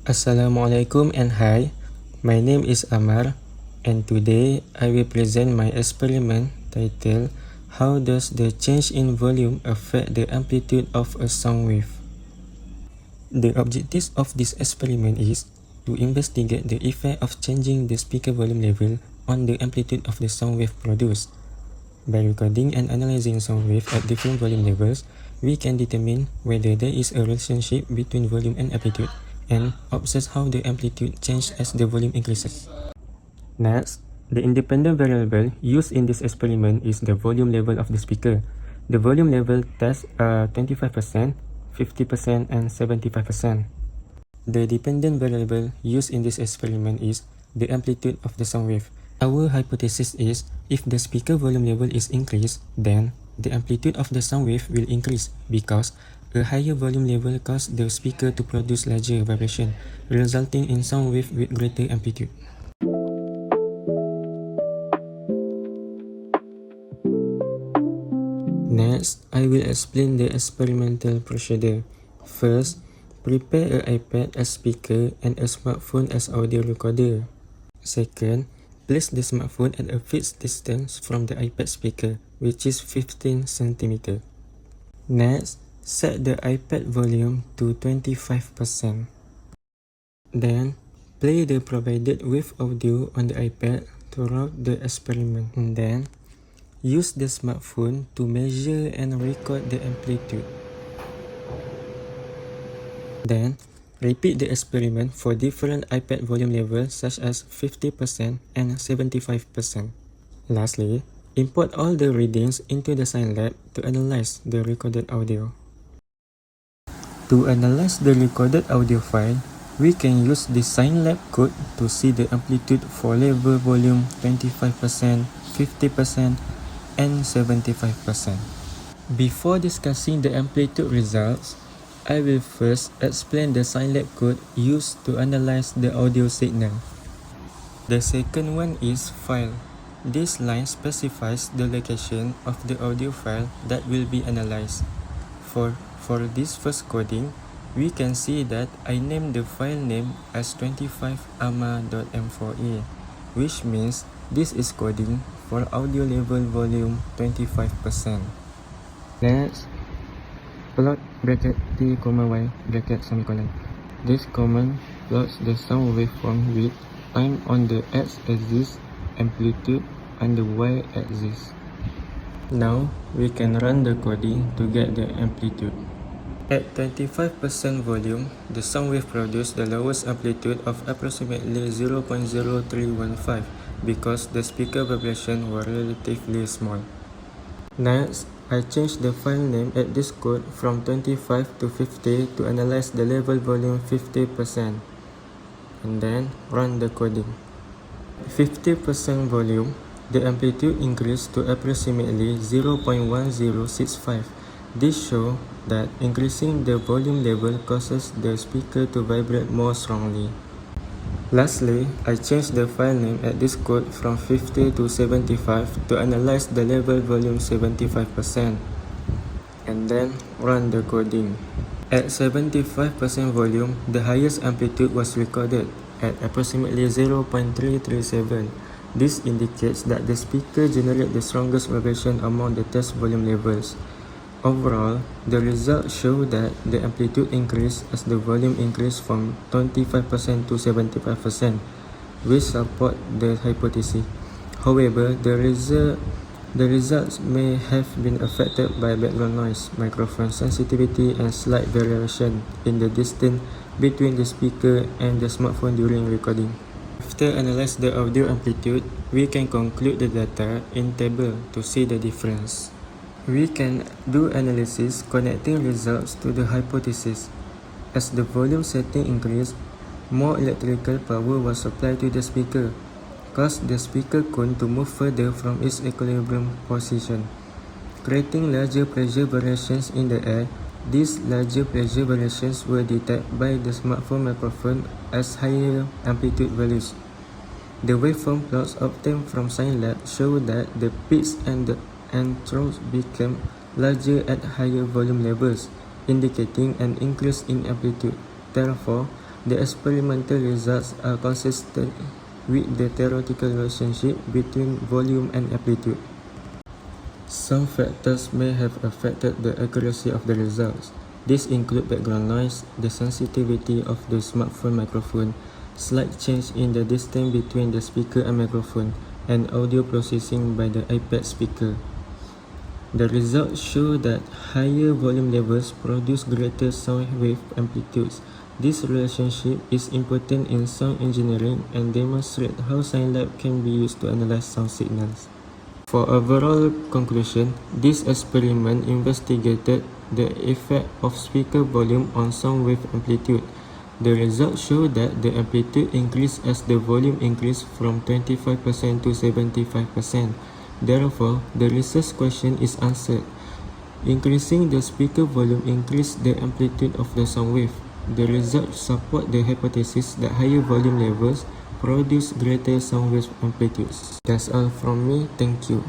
Assalamualaikum and hi, my name is Amar and today I will present my experiment titled How does the change in volume affect the amplitude of a sound wave? The objective of this experiment is to investigate the effect of changing the speaker volume level on the amplitude of the sound wave produced. By recording and analyzing sound wave at different volume levels, we can determine whether there is a relationship between volume and amplitude and observe how the amplitude changes as the volume increases. Next, the independent variable used in this experiment is the volume level of the speaker. The volume level tests are 25%, 50% and 75%. The dependent variable used in this experiment is the amplitude of the sound wave. Our hypothesis is if the speaker volume level is increased, then the amplitude of the sound wave will increase because a higher volume level causes the speaker to produce larger vibration, resulting in sound wave with greater amplitude. Next, I will explain the experimental procedure. First, prepare an iPad as speaker and a smartphone as audio recorder. Second, place the smartphone at a fixed distance from the iPad speaker, which is 15 cm. Next, set the iPad volume to 25%. Then, play the provided wave audio on the iPad throughout the experiment. And then, use the smartphone to measure and record the amplitude. Then, repeat the experiment for different iPad volume levels such as 50% and 75%. Lastly, import all the readings into the Scilab to analyze the recorded audio. To analyze the recorded audio file, we can use the Scilab code to see the amplitude for level volume 25%, 50%, and 75%. Before discussing the amplitude results, I will first explain the Scilab code used to analyze the audio signal. The second one is file. This line specifies the location of the audio file that will be analyzed. For this first coding, we can see that I named the file name as 25amar.m4a, which means this is coding for audio level volume 25%. Next, plot bracket t, y bracket semicolon. This command plots the sound waveform with time on the x-axis, amplitude on the y-axis. Now, we can run the coding to get the amplitude. At 25% volume, the sound wave produced the lowest amplitude of approximately 0.0315 because the speaker vibration were relatively small. Next, I changed the file name at this code from 25 to 50 to analyze the level volume 50%, and then run the coding. 50% volume, the amplitude increased to approximately 0.1065. This shows that increasing the volume level causes the speaker to vibrate more strongly. Lastly, I changed the file name at this code from 50 to 75 to analyze the level volume 75%, and then run the coding. At 75% volume, the highest amplitude was recorded at approximately 0.337. This indicates that the speaker generated the strongest vibration among the test volume levels. Overall, the results show that the amplitude increased as the volume increased from 25% to 75%, which support the hypothesis. However, the results may have been affected by background noise, microphone sensitivity, and slight variation in the distance between the speaker and the smartphone during recording. After analyzing the audio amplitude, we can conclude the data in table to see the difference. We can do analysis connecting results to the hypothesis. As the volume setting increased, more electrical power was supplied to the speaker, causing the speaker cone to move further from its equilibrium position, creating larger pressure variations in the air. These larger pressure variations were detected by the smartphone microphone as higher amplitude values. The waveform plots obtained from Scilab show that the peaks and troughs became larger at higher volume levels, indicating an increase in amplitude. Therefore, The experimental results are consistent with the theoretical relationship between volume and amplitude. Some factors may have affected the accuracy of the results. These include background noise, the sensitivity of the smartphone microphone, slight change in the distance between the speaker and microphone, and audio processing by the iPad speaker. The results show that higher volume levels produce greater sound wave amplitudes. This relationship is important in sound engineering and demonstrates how science lab can be used to analyze sound signals. For overall conclusion, this experiment investigated the effect of speaker volume on sound wave amplitude. The results show that the amplitude increased as the volume increased from 25% to 75%. Therefore, the research question is answered. Increasing the speaker volume increased the amplitude of the sound wave. The results support the hypothesis that higher volume levels produce greater sound wave amplitudes. That's all from me. Thank you.